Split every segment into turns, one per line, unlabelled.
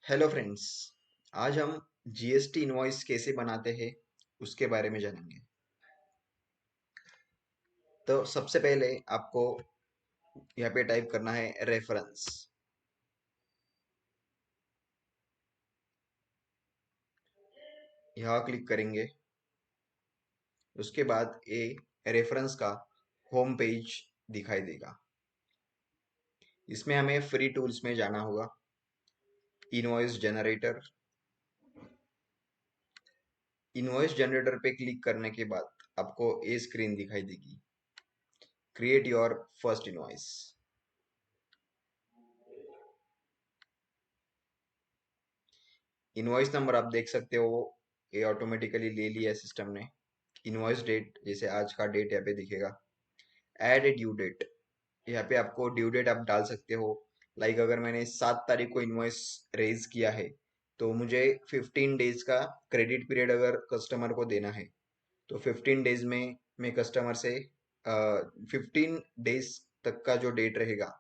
Hello friends. आज हम GST invoice कैसे बनाते हैं उसके बारे में जानेंगे। तो सबसे पहले आपको यहाँ पे टाइप करना है रेफरेंस। यहाँ क्लिक करेंगे। उसके बाद ये रेफरेंस का होम पेज दिखाई देगा। इसमें हमें फ्री टूल्स में जाना होगा। Invoice generator. इनवॉइस जनरेटर पे क्लिक करने के बाद आपको ये स्क्रीन दिखाई देगी, create your first invoice. Invoice number आप देख सकते हो, ये ऑटोमेटिकली ले लिया सिस्टम ने। इनवॉइस डेट, जैसे आज का डेट यहाँ पे दिखेगा। ऐड ए ड्यू डेट, यहाँ पे आपको ड्यू डेट आप डाल सकते हो। लाइक अगर मैंने 7 तारीख को इनवॉइस रेज किया है तो मुझे 15 डेज का क्रेडिट पीरियड अगर कस्टमर को देना है तो 15 डेज में मैं कस्टमर से 15 डेज तक का जो डेट रहेगा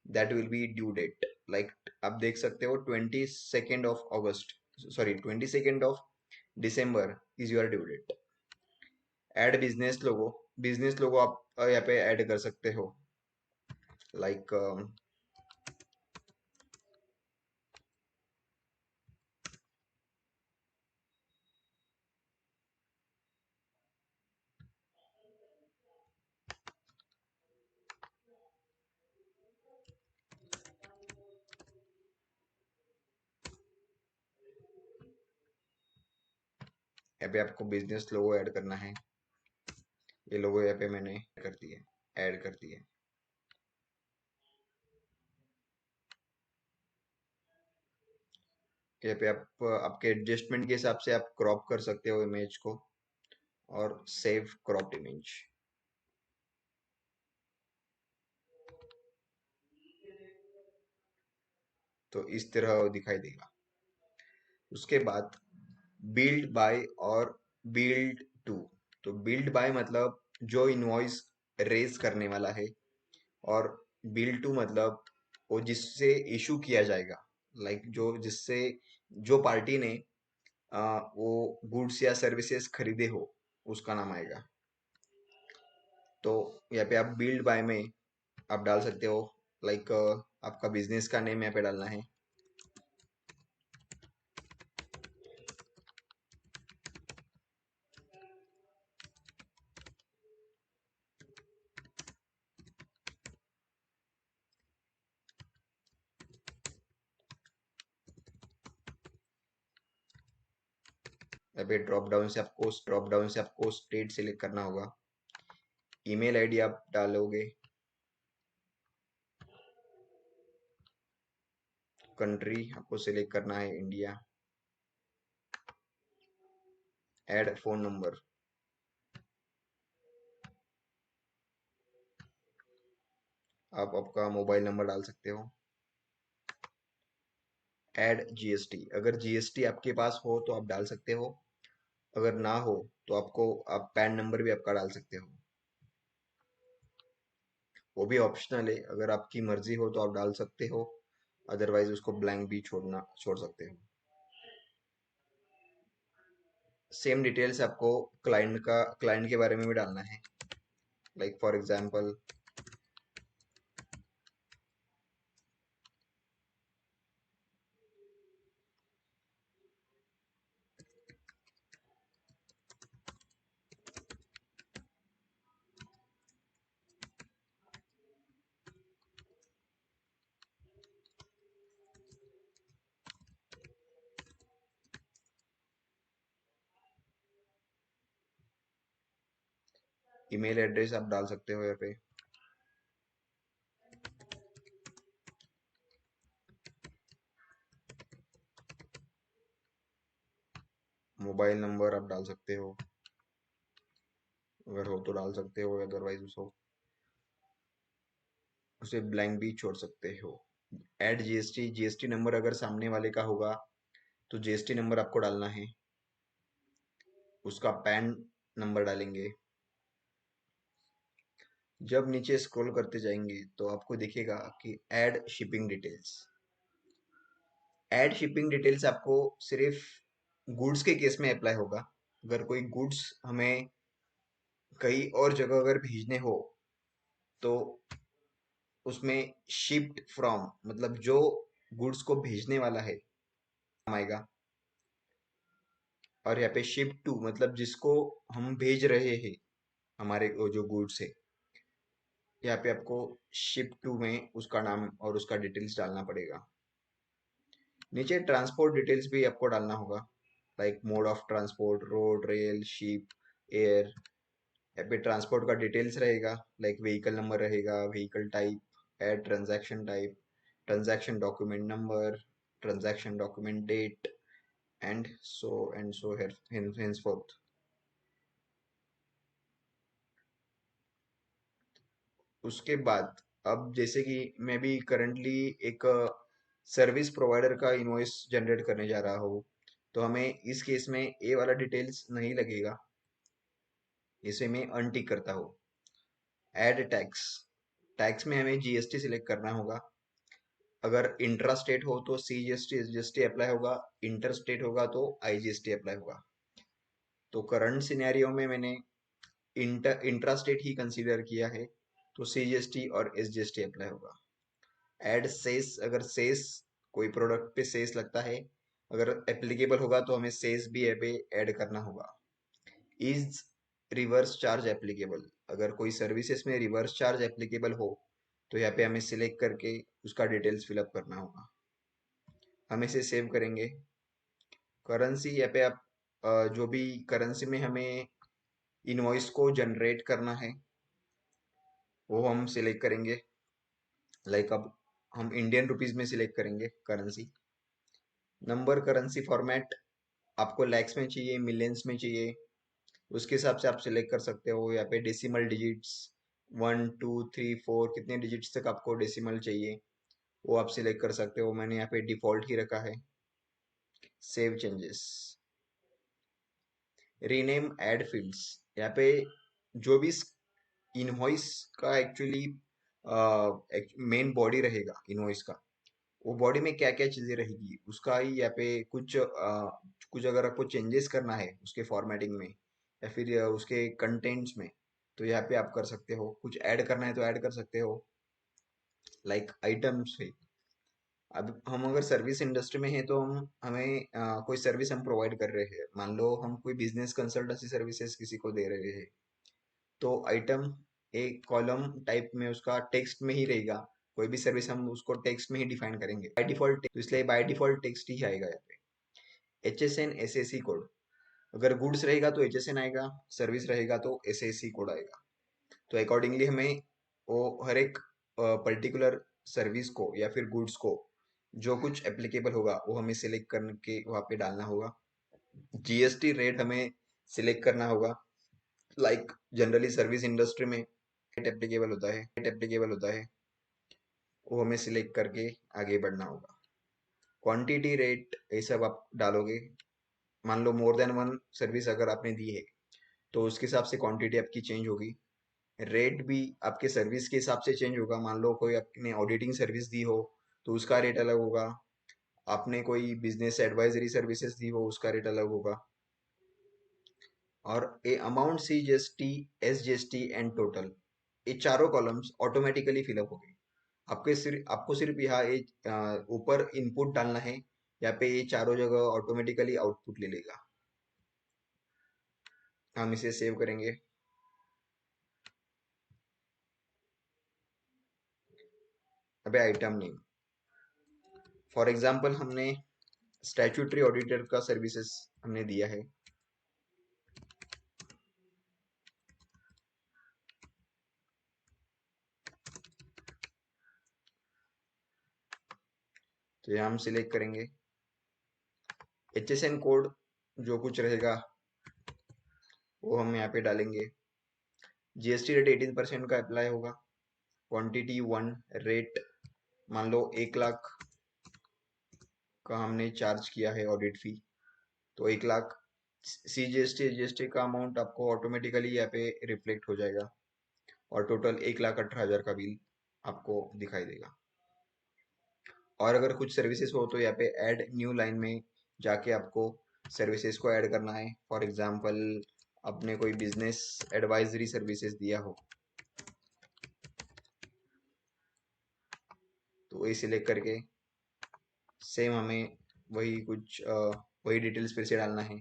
that will be due date. Like आप देख सकते हो 22 of August, sorry 22 of December is your due date. Add business logo. Business logo आप यहाँ पे ऐड कर सकते हो। लाइक यहाँ पे आपको बिजनेस लोगो ऐड करना है। ये लोगो यहाँ पे मैंने कर दिए, ऐड कर दिए। यहाँ पे आप आपके एडजस्टमेंट के हिसाब से आप क्रॉप कर सकते हो इमेज को, और सेव क्रॉप्ड इमेज। तो इस तरह दिखाई देगा। उसके बाद बिल्ड बाय और बिल्ड टू। तो बिल्ड बाय मतलब जो इनवॉइस रेज करने वाला है, और बिल टू मतलब वो जिससे इशू किया जाएगा। लाइक जो जिससे जो पार्टी ने वो गुड्स या सर्विसेज खरीदे हो उसका नाम आएगा। तो यहाँ पे आप बिल्ड बाय में आप डाल सकते हो। लाइक आपका बिजनेस का नेम यहाँ पे डालना है। यहाँ पे ड्रॉप डाउन से आपको स्टेट सिलेक्ट करना होगा। ईमेल आईडी आप डालोगे। कंट्री आपको सिलेक्ट करना है इंडिया। Add phone number. आप आपका मोबाइल नंबर डाल सकते हो। ऐड जीएसटी, अगर जीएसटी आपके पास हो तो आप डाल सकते हो। अगर ना हो तो आपको आप पैन नंबर भी आपका डाल सकते हो। वो भी ऑप्शनल है, अगर आपकी मर्जी हो तो आप डाल सकते हो, अदरवाइज उसको ब्लैंक भी छोड़ सकते हो। सेम डिटेल्स आपको क्लाइंट के बारे में भी डालना है। Like for example email address आप डाल सकते हो यहाँ पे। मोबाइल नंबर आप डाल सकते हो, अगर हो तो डाल सकते हो, अदरवाइज उसको उसे ब्लैंक भी छोड़ सकते हो। ऐड जीएसटी, जीएसटी नंबर अगर सामने वाले का होगा तो जीएसटी नंबर आपको डालना है। उसका पैन नंबर डालेंगे। जब नीचे स्क्रॉल करते जाएंगे तो आपको दिखेगा कि add shipping details. Add shipping details आपको सिर्फ गुड्स के केस में अप्लाई होगा। अगर कोई गुड्स हमें कहीं और जगह अगर भेजने हो तो उसमें शिप्ड फ्रॉम मतलब जो गुड्स को भेजने वाला है आएगा। और यहाँ पे शिप टू मतलब जिसको हम भेज रहे हैं, हमारे वो जो गुड्स है, यहाँ पे आपको शिप टू में उसका नाम और उसका डिटेल्स डालना पड़ेगा। नीचे ट्रांसपोर्ट डिटेल्स भी आपको डालना होगा, like mode of transport, road, rail, ship, air. यहाँ पे ट्रांसपोर्ट का डिटेल्स रहेगा, लाइक व्हीकल नंबर रहेगा, vehicle type, add transaction type, transaction document number, transaction document date, and so henceforth। उसके बाद अब जैसे कि मैं भी करंटली एक सर्विस प्रोवाइडर का इनवॉइस जनरेट करने जा रहा हूँ, तो हमें इस केस में ए वाला डिटेल्स नहीं लगेगा, इसे मैं अनटिक करता हूँ। ऐड टैक्स, टैक्स में हमें जीएसटी सिलेक्ट करना होगा। अगर इंट्रा स्टेट हो तो सीजीएसटी एसजीएसटी अप्लाई होगा, इंटर स्टेट होगा तो आईजीएसटी अप्लाई होगा। तो करंट सिनेरियो में मैंने इंट्रा स्टेट ही कंसीडर किया है, तो सीजीएसटी और एसजीएसटी अप्लाई होगा। ऐड सेस, अगर सेस कोई प्रोडक्ट पे सेस लगता है, अगर एप्लीकेबल होगा तो हमें सेस भी यहाँ पे ऐड करना होगा। इज रिवर्स चार्ज एप्लीकेबल, अगर कोई सर्विसेज में रिवर्स चार्ज एप्लीकेबल हो तो यहाँ पे हमें सिलेक्ट करके उसका डिटेल्स फिलअप करना होगा। हम इसे सेव करेंगे। करेंसी, यहाँ पे आप जो भी करेंसी में हमें इनवॉइस को जनरेट करना है वो हम सिलेक्ट करेंगे। लाइक अब हम इंडियन रुपीज में सिलेक्ट करेंगे करेंसी। नंबर करेंसी फॉर्मेट आपको लैक्स में चाहिए, मिलियंस में चाहिए, उसके हिसाब से आप सिलेक्ट कर सकते हो। यहाँ पे डेसिमल डिजिट्स 1 2 3 4 कितने डिजिट्स तक आपको डेसिमल चाहिए वो आप सिलेक्ट कर सकते हो। मैंने यहाँ पे डिफॉल्ट ही रखा है। Save changes, rename add fields, यहाँ पे जो भी इनवॉइस का एक्चुअली मेन बॉडी रहेगा इनवॉइस का, वो बॉडी में क्या क्या चीजें रहेगी उसका ही यहाँ पे कुछ अगर आपको चेंजेस करना है उसके फॉर्मेटिंग में या फिर उसके कंटेंट्स में, तो यहाँ पे आप कर सकते हो। कुछ ऐड करना है तो ऐड कर सकते हो, लाइक आइटम्स है। अब हम अगर सर्विस इंडस्ट्री में हैं तो हमें कोई सर्विस हम प्रोवाइड कर रहे हैं, मान लो हम कोई बिजनेस कंसल्टेंसी सर्विसेज किसी को दे रहे हैं, तो आइटम एक कॉलम टाइप में उसका टेक्स्ट में ही रहेगा। कोई भी सर्विस हम उसको टेक्स्ट में ही डिफाइन करेंगे बाय डिफॉल्ट, तो इसलिए बाय डिफॉल्ट टेक्स्ट ही आएगा यहाँ पे। HSN SAC कोड, अगर गुड्स रहेगा तो HSN आएगा, सर्विस रहेगा तो SAC कोड आएगा। तो अकॉर्डिंगली हमें वो हर एक पर्टिकुलर सर्विस को या फिर गुड्स को जो कुछ एप्लीकेबल होगा वो हमें सिलेक्ट करके वहाँ पे डालना होगा। जीएसटी रेट हमें सिलेक्ट करना होगा, लाइक जनरली सर्विस इंडस्ट्री में रेट एप्लीकेबल होता है, वो हमें सिलेक्ट करके आगे बढ़ना होगा। क्वांटिटी रेट ये सब आप डालोगे। मान लो मोर देन वन सर्विस अगर आपने दी है तो उसके हिसाब से क्वांटिटी आपकी चेंज होगी। रेट भी आपके सर्विस के हिसाब से चेंज होगा। मान लो कोई आपने ऑडिटिंग सर्विस दी हो तो उसका रेट अलग होगा, आपने कोई बिजनेस एडवाइजरी सर्विसेज दी हो उसका रेट अलग होगा। और a amount CGST SGST and total, ये चारों कॉलम्स ऑटोमेटिकली फिलअप हो गए। आपको सिर्फ यहाँ एक ऊपर इनपुट डालना है, यहाँ पे ये चारों जगह ऑटोमेटिकली आउटपुट ले लेगा। हम इसे सेव करेंगे। अबे आइटम नेम, फॉर एग्जांपल हमने स्टैट्यूटरी ऑडिटर का सर्विसेज हमने दिया है, तो यहाँ हम सिलेक्ट करेंगे। HSN कोड जो कुछ रहेगा वो हम यहाँ पे डालेंगे। GST रेट 18% का अप्लाई होगा। क्वांटिटी 1, रेट मान लो 1 लाख का हमने चार्ज किया है ऑडिट फी, तो 1 लाख। CGST GST का अमाउंट आपको ऑटोमेटिकली यहाँ पे रिफ्लेक्ट हो जाएगा और टोटल 1,18,000 का बिल आपको दिखाई देगा। और अगर कुछ सर्विसेज हो तो यहाँ पे ऐड न्यू लाइन में जाके आपको सर्विसेज को ऐड करना है। फॉर एग्जांपल आपने कोई बिजनेस एडवाइजरी सर्विसेज दिया हो तो वही सिलेक्ट करके सेम हमें वही कुछ वही डिटेल्स फिर से डालना है।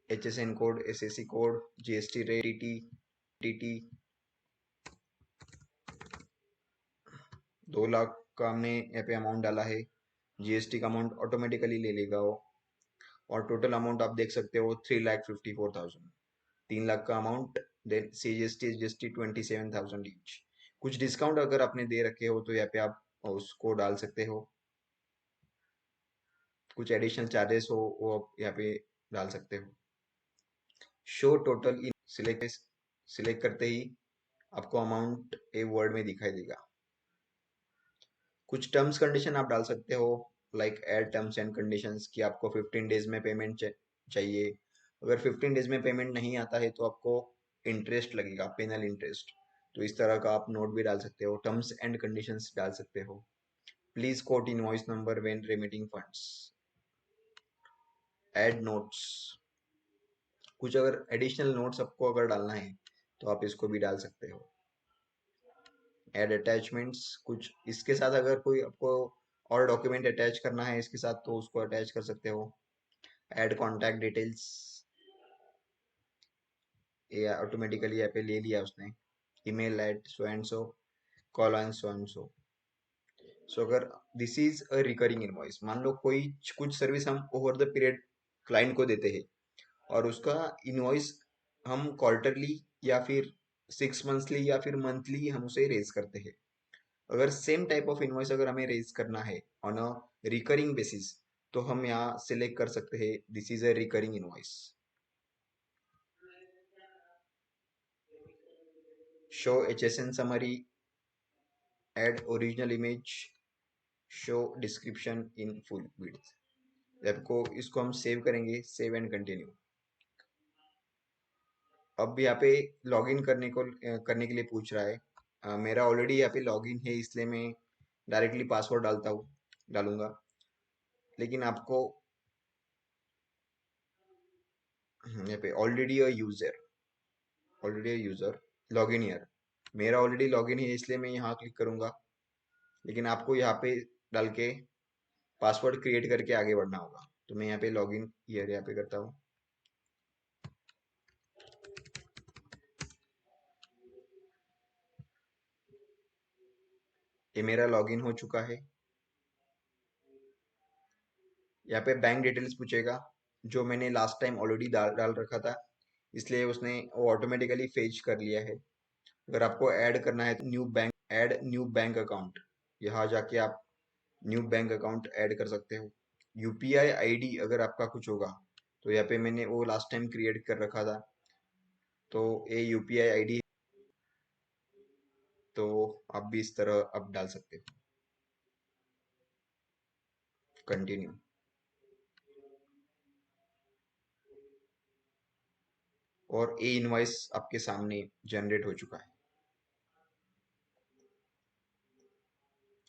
HSN code, SSC code, GST rate, TT 2 lakh का हमने यहाँ पे अमाउंट डाला है। GST का अमाउंट ऑटोमेटिकली ले लेगा वो। और टोटल अमाउंट आप देख सकते हो 3,54,000, 3 लाख का amount. Then CGST GST 27,000 each. कुछ डिस्काउंट अगर आपने दे रखे हो तो यहाँ पे आप उसको डाल सकते हो। कुछ एडिशनल चार्जेस हो वो आप यहाँ पे डाल सकते हो। शो टोटल इन सिलेक्ट करते ही आपको अमाउंट ए वर्ड में दिखाई देगा। कुछ टर्म्स कंडीशन आप डाल सकते हो, like add terms and conditions कि आपको 15 डेज में पेमेंट चाहिए। अगर 15 डेज में पेमेंट नहीं आता है तो आपको इंटरेस्ट लगेगा, पेनल इंटरेस्ट। तो इस तरह का आप नोट भी डाल सकते हो, टर्म्स एंड कंडीशंस डाल सकते हो। Please quote invoice number when remitting funds. Add notes, कुछ अगर एडिशनल नोट्स आपको अगर डालना है तो आप इसको भी डाल सकते हो। ऐड अटैचमेंट्स, कुछ इसके साथ अगर कोई आपको और डॉक्यूमेंट अटैच करना है इसके साथ तो उसको अटैच कर सकते हो। ऐड कॉन्टैक्ट डिटेल्स, ये ऑटोमेटिकली यहाँ पे ले लिया उसने। Email at so and so, call on so and so. So अगर this is a recurring invoice, मान लो कोई कुछ सर्विस हम ओवर द पीरियड क्लाइंट को देते हैं और उसका इनवॉइस हम क्वार्टरली या फिर 6 मंथली या फिर मंथली हम उसे रेज करते हैं। अगर सेम टाइप ऑफ इनवॉइस अगर हमें रेज करना है ऑन अ रिकरिंग बेसिस तो हम यहाँ सिलेक्ट कर सकते हैं this is a recurring invoice. Show HSN summary, add original image, show description in full width. आपको इसको हम सेव करेंगे, सेव एंड कंटिन्यू। अब यहाँ पे लॉगिन करने के लिए पूछ रहा है। मेरा ऑलरेडी यहाँ पे लॉगिन है इसलिए मैं डायरेक्टली पासवर्ड डालूंगा। लेकिन आपको यहाँ पे ऑलरेडी यूजर लॉगिन ईयर, मेरा ऑलरेडी लॉगिन है इसलिए मैं यहाँ क्लिक करूंगा। लेकिन आपको यहाँ पे डाल के पासवर्ड क्रिएट करके आगे बढ़ना होगा। तो मैं यहाँ पे लॉगिन ईयर यहाँ पे करता हूँ। ये मेरा लॉगिन हो चुका है। यहाँ पे बैंक डिटेल्स पूछेगा जो मैंने लास्ट टाइम ऑलरेडी डाल डाल रखा था, इसलिए उसने वो ऑटोमेटिकली फेच कर लिया है। अगर आपको ऐड करना है तो न्यू बैंक अकाउंट, यहाँ जाके आप न्यू बैंक अकाउंट ऐड कर सकते हो। UPI ID अगर आपका कुछ होगा तो यहाँ पे मैंने वो लास्ट टाइम क्रिएट कर रखा था, तो ये UPI ID, तो आप भी इस तरह आप डाल सकते हो। कंटिन्यू। और ये इनवॉइस आपके सामने जनरेट हो चुका है।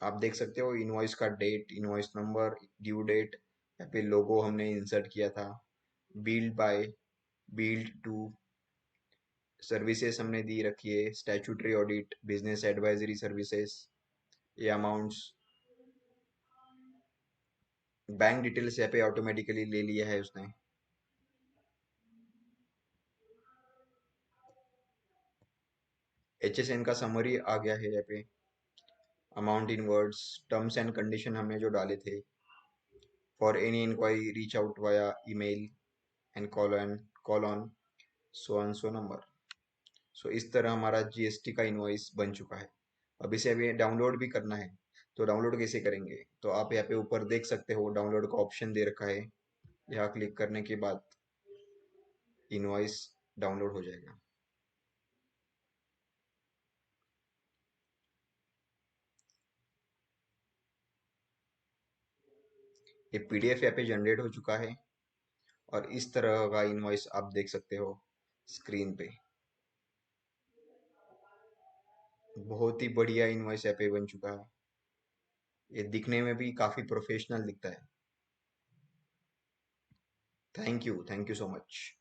आप देख सकते हो इनवॉइस का date, invoice number, due date, यहाँ पे लोगो हमने इंसर्ट किया था। Billed by, billed to, services हमने दी रखी है, statutory audit, business advisory services, ये अमाउंट्स। बैंक डिटेल्स यहाँ पे ऑटोमेटिकली ले लिया है उसने। HSN का समरी आ गया है यहाँ पे। Amount in words, terms and condition हमने जो डाले थे। For any inquiry reach out via email and call on so number. So इस तरह हमारा GST का इनवॉइस बन चुका है। अब इसे अभी डाउनलोड भी करना है, तो डाउनलोड कैसे करेंगे? तो आप यहाँ पे ऊपर देख सकते हो डाउनलोड का ऑप्शन दे रखा है। यहाँ क्लिक करने के बाद इनवॉइस डाउनलोड हो जाएगा। ये PDF यहाँ पे जनरेट हो चुका है और इस तरह का इनवॉइस आप देख सकते हो स्क्रीन पे। बहुत ही बढ़िया इनवॉइस यहाँ पे बन चुका है। ये दिखने में भी काफी प्रोफेशनल दिखता है। Thank you so much.